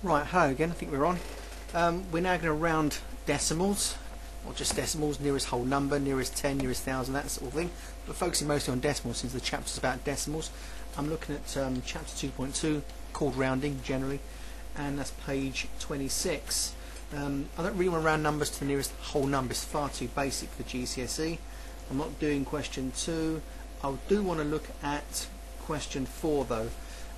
Right, hello again, I think we're on. We're now going to round decimals, or just decimals, nearest whole number, nearest 10, nearest 1,000, that sort of thing. We're focusing mostly on decimals since the chapter's about decimals. I'm looking at chapter 2.2, called rounding generally, and that's page 26. I don't really want to round numbers to the nearest whole number, it's far too basic for GCSE. I'm not doing question 2. I do want to look at question 4 though.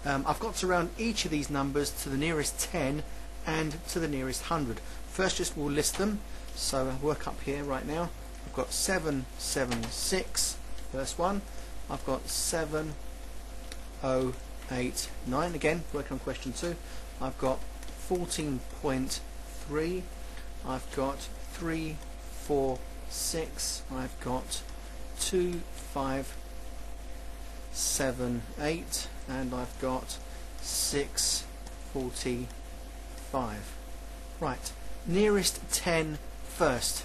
I've got to round each of these numbers to the nearest 10 and to the nearest 100. First just we'll list them, so I'll work up here right now. I've got 776, first one. I've got 7089, again working on question 2. I've got 14.3, I've got 346, I've got 2578, and I've got 645. Right, nearest 10 first.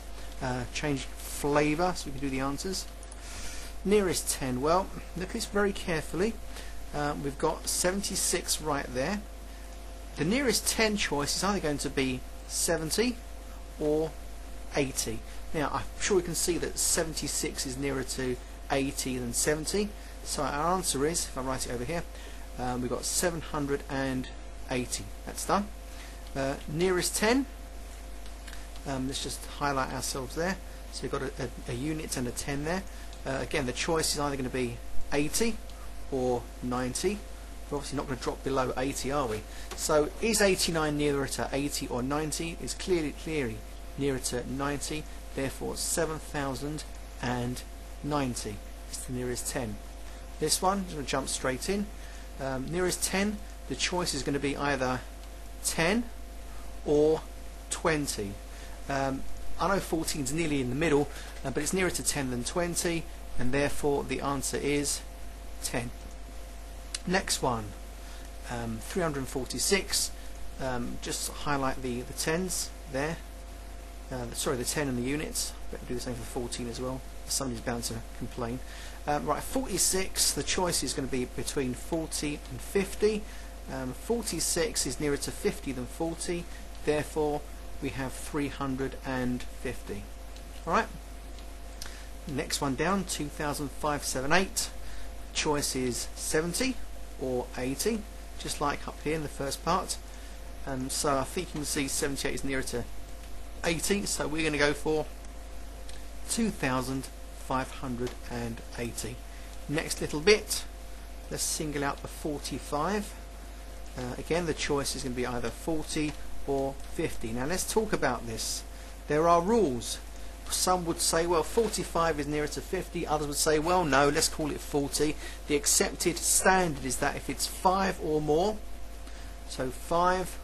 Change flavour so we can do the answers. Nearest 10, well, look at this very carefully. We've got 76 right there. The nearest 10 choice is either going to be 70 or 80. Now, I'm sure we can see that 76 is nearer to 80 than 70. So our answer is, if I write it over here, we've got 780. That's done. Nearest 10, let's just highlight ourselves there. So we've got a unit and a 10 there. Again, the choice is either going to be 80 or 90. We're obviously not going to drop below 80, are we? So is 89 nearer to 80 or 90? It's clearly nearer to 90. Therefore, 7090 is the nearest 10. This one, I'm going to jump straight in. Nearest 10, the choice is going to be either 10 or 20. I know 14 is nearly in the middle, but it's nearer to 10 than 20, and therefore the answer is 10. Next one, 346. Just highlight the tens there. Sorry, the 10 and the units. Better do the same for 14 as well. Somebody's bound to complain. Right, 46, the choice is going to be between 40 and 50. 46 is nearer to 50 than 40, therefore we have 350. Alright, next one down, 2578. Choice is 70 or 80, just like up here in the first part. So I think you can see 78 is nearer to 80, so we're going to go for 2580. Next little bit, let's single out the 45. Again, the choice is going to be either 40 or 50. Now let's talk about this. There are rules. Some would say, well, 45 is nearer to 50. Others would say, well, no, let's call it 40. The accepted standard is that if it's 5 or more, so 5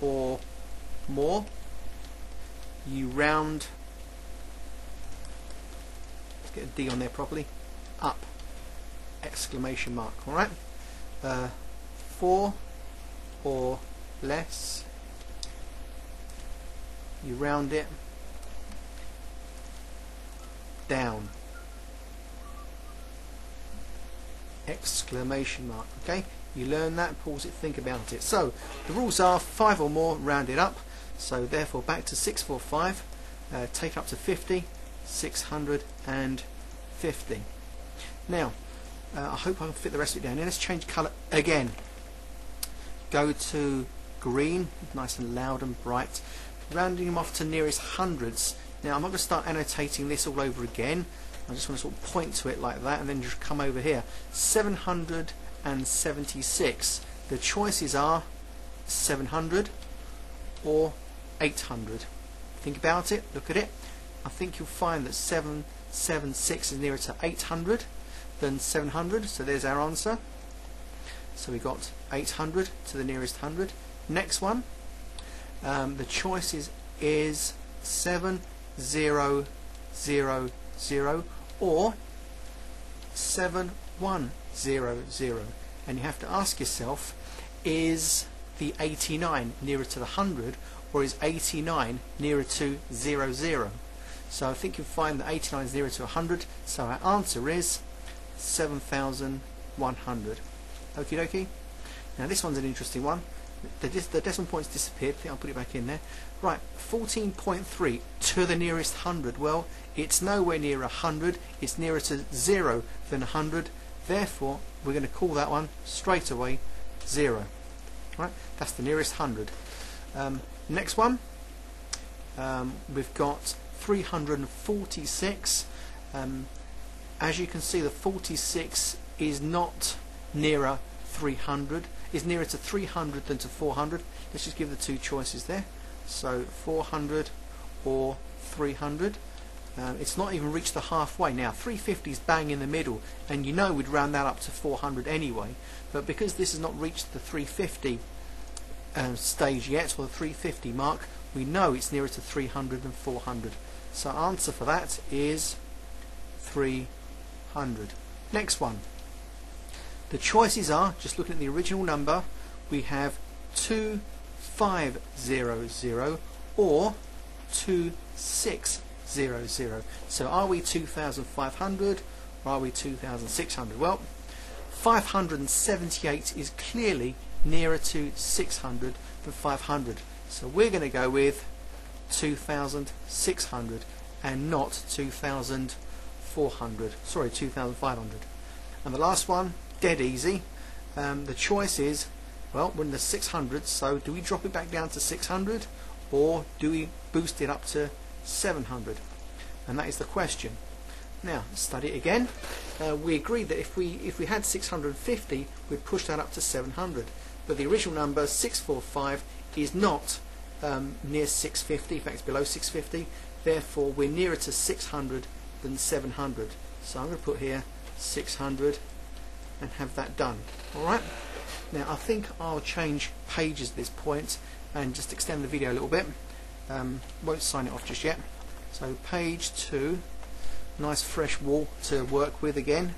or more, you round, let's get a D on there properly, up, exclamation mark, alright? 4 or less, you round it down, exclamation mark. Okay, you learn that, pause it, think about it. So the rules are 5 or more, round it up. So therefore back to 645, take up to 50, 650. Now I hope I can fit the rest of it down. Now let's change colour again. Go to green, nice and loud and bright, rounding them off to nearest hundreds. Now I'm not going to start annotating this all over again. I just want to sort of point to it like that and then just come over here. 776. The choices are 700 or 800. Think about it, look at it. I think you'll find that 776 is nearer to 800 than 700, so there's our answer. So we got 800 to the nearest 100. Next one, the choice is 7000 or 7100, and you have to ask yourself, is the 89 nearer to the 100 or is 89 nearer to 00? So I think you'll find that 89 is nearer to 100, so our answer is 7100. Okie dokie. Now this one's an interesting one. the decimal points disappeared. I think I'll put it back in there. Right, 14.3 to the nearest 100. Well, it's nowhere near 100. It's nearer to 0 than 100. Therefore, we're going to call that one straight away 0. Right, that's the nearest 100. Next one, we've got 346. As you can see, the 46 is not nearer 300. Is nearer to 300 than to 400. Let's just give the two choices there. So 400 or 300. It's not even reached the halfway. Now 350 is bang in the middle, and you know we'd round that up to 400 anyway, but because this has not reached the 350 stage yet, or the 350 mark, we know it's nearer to 300 than 400. So answer for that is 300. Next one. The choices are, just looking at the original number, we have 2500 or 2600. So are we 2500 or are we 2600? Well, 578 is clearly nearer to 600 than 500. So we're going to go with 2600 and not 2400. Sorry, 2500. And the last one, dead easy. The choice is, well, we're in the 600s, so do we drop it back down to 600 or do we boost it up to 700? And that is the question. Now, study it again. We agreed that if we had 650, we'd push that up to 700. But the original number 645 is not near 650. In fact, it's below 650. Therefore, we're nearer to 600 than 700. So I'm going to put here 600 and have that done. Alright, now I think I'll change pages at this point and just extend the video a little bit. Won't sign it off just yet. So page 2, nice fresh wall to work with again.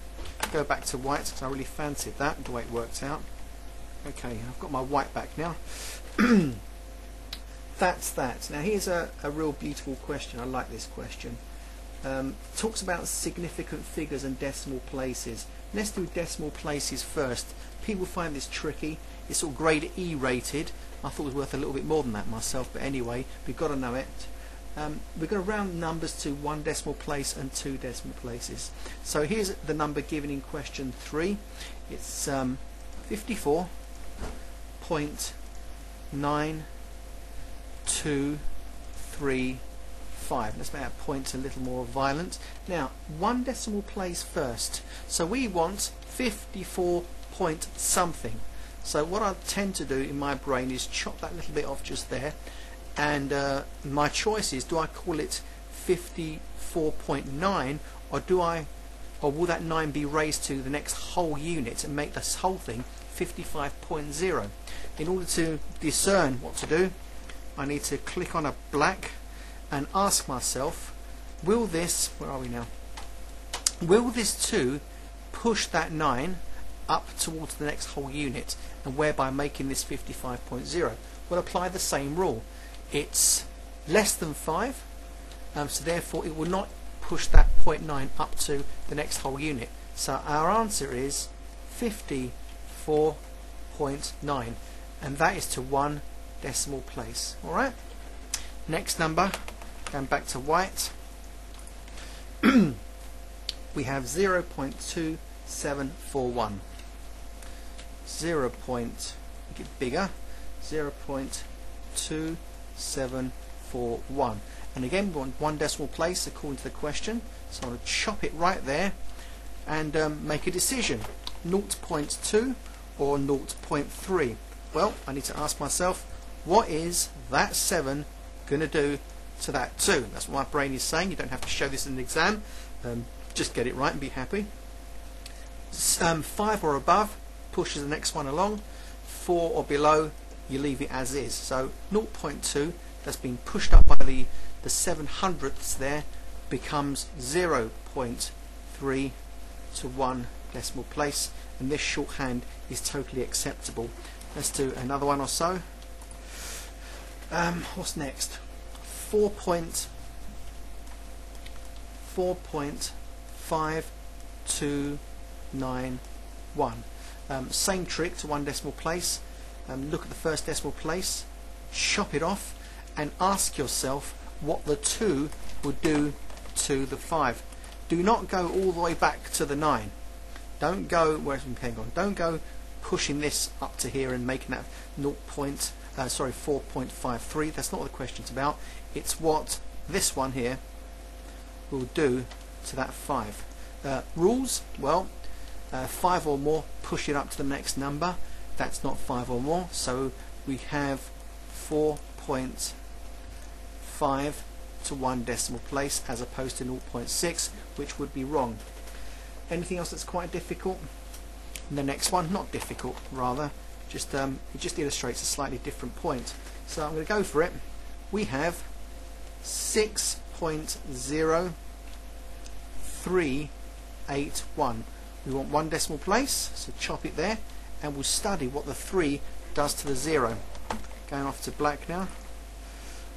Go back to white because I really fancied that, the way it worked out. Okay, I've got my white back now. That's that. Now here's a real beautiful question. I like this question. Talks about significant figures and decimal places. Let's do decimal places first. People find this tricky. It's sort of grade E rated. I thought it was worth a little bit more than that myself, but anyway, we've got to know it. We're going to round numbers to 1 decimal place and 2 decimal places. So here's the number given in question 3. It's 54.9235. Let's make our points a little more violent. Now, 1 decimal place first. So we want 54 point something. So what I tend to do in my brain is chop that little bit off just there, and my choice is, do I call it 54.9 or will that 9 be raised to the next whole unit and make this whole thing 55.0? In order to discern what to do, I need to click on a black and ask myself, will this, where are we now? Will this 2 push that 9 up towards the next whole unit, and whereby making this 55.0? We'll apply the same rule. It's less than 5, so therefore it will not push that 0.9 up to the next whole unit. So our answer is 54.9, and that is to 1 decimal place. Alright, next number, going back to white, we have 0.2741. Make it bigger, 0.2741. And again, we want 1 decimal place according to the question, so I'm going to chop it right there and make a decision, 0.2 or 0.3. Well, I need to ask myself, what is that 7 going to do to that 2? That's what my brain is saying. You don't have to show this in an exam, just get it right and be happy. 5 or above pushes the next one along, 4 or below you leave it as is. So 0.2 that's been pushed up by the 700ths there becomes 0.3 to 1 decimal place, and this shorthand is totally acceptable. Let's do another one or so. What's next? 4.5291. Same trick to 1 decimal place. look at the first decimal place, chop it off, and ask yourself what the 2 would do to the 5. Do not go all the way back to the 9. Don't go, where's my pen gone? Don't go pushing this up to here and making that 4.53. That's not what the question's about. It's what this one here will do to that 5. Rules, well, 5 or more, push it up to the next number. That's not 5 or more, so we have 4.5 to 1 decimal place as opposed to 0.6, which would be wrong. Anything else that's quite difficult? And the next one, not difficult, rather, just it just illustrates a slightly different point. So I'm going to go for it. We have 6.0381. We want 1 decimal place, so chop it there, and we'll study what the 3 does to the 0. Going off to black now.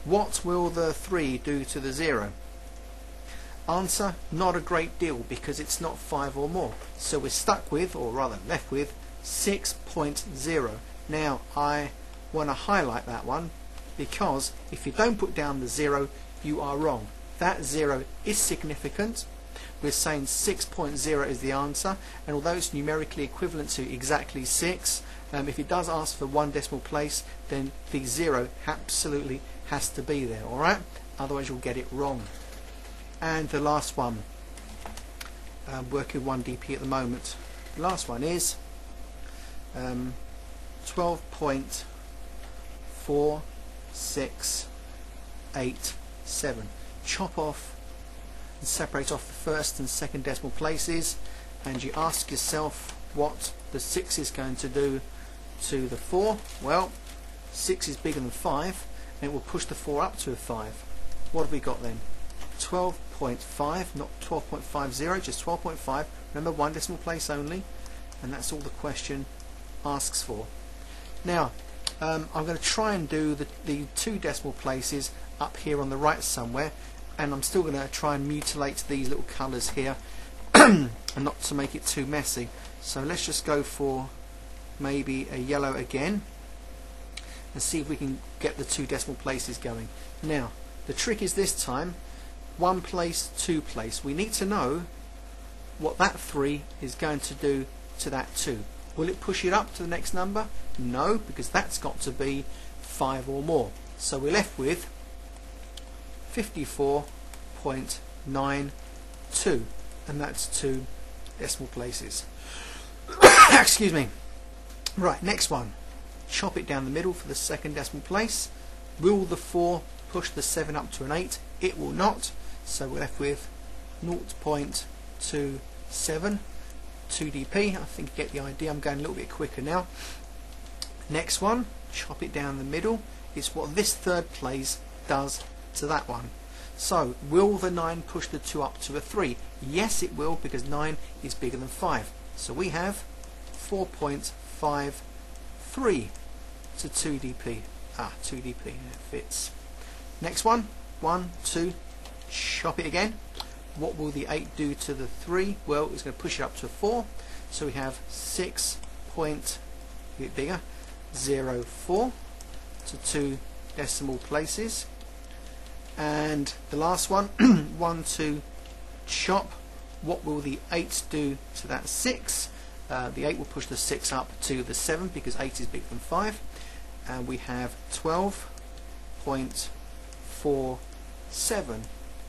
What will the 3 do to the 0? Answer, not a great deal, because it's not 5 or more. So we're stuck with, or rather left with, 6.0. Now I want to highlight that one, because if you don't put down the 0, you are wrong. That 0 is significant. We're saying 6.0 is the answer, and although it's numerically equivalent to exactly 6, if it does ask for 1 decimal place, then the 0 absolutely has to be there, alright? Otherwise you'll get it wrong. And the last one, working 1 dp at the moment. The last one is 12.4687. Chop off and separate off the first and second decimal places, and you ask yourself what the 6 is going to do to the 4. Well, 6 is bigger than 5, and it will push the 4 up to a 5. What have we got then? 12.5, not 12.50, just 12.5. Remember, 1 decimal place only, and that's all the question asks for. Now, I'm going to try and do the 2 decimal places up here on the right somewhere, and I'm still going to try and mutilate these little colours here and not to make it too messy. So let's just go for maybe a yellow again and see if we can get the 2 decimal places going. Now, the trick is this time 1 place, 2 place. We need to know what that 3 is going to do to that 2. Will it push it up to the next number? No, because that's got to be 5 or more. So we're left with 54.92, and that's 2 decimal places. Excuse me. Right, next one. Chop it down the middle for the second decimal place. Will the 4 push the 7 up to an 8? It will not. So we're left with 0.27, 2dp. I think you get the idea. I'm going a little bit quicker now. Next one, chop it down the middle. It's what this third place does to that one. So, will the 9 push the 2 up to a 3? Yes, it will, because 9 is bigger than 5. So we have 4.53 to 2dp. 2dp, it fits. Next one, 1, 2, chop it again. What will the 8 do to the 3? Well, it's going to push it up to a 4. So we have 6. Bigger, 0.4 to 2 decimal places. And the last one, 1, 2, chop. What will the 8 do to that 6? The 8 will push the 6 up to the 7 because 8 is bigger than 5. And we have 12.47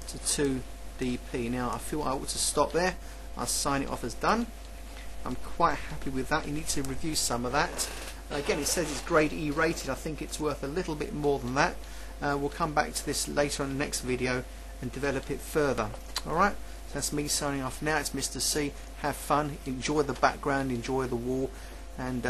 to 2 dp. Now I feel I ought to stop there. I'll sign it off as done. I'm quite happy with that. You need to review some of that. Again, it says it's grade E rated. I think it's worth a little bit more than that. We'll come back to this later on in the next video and develop it further. Alright, so that's me signing off now. It's Mr. C. Have fun, enjoy the background, enjoy the wall, and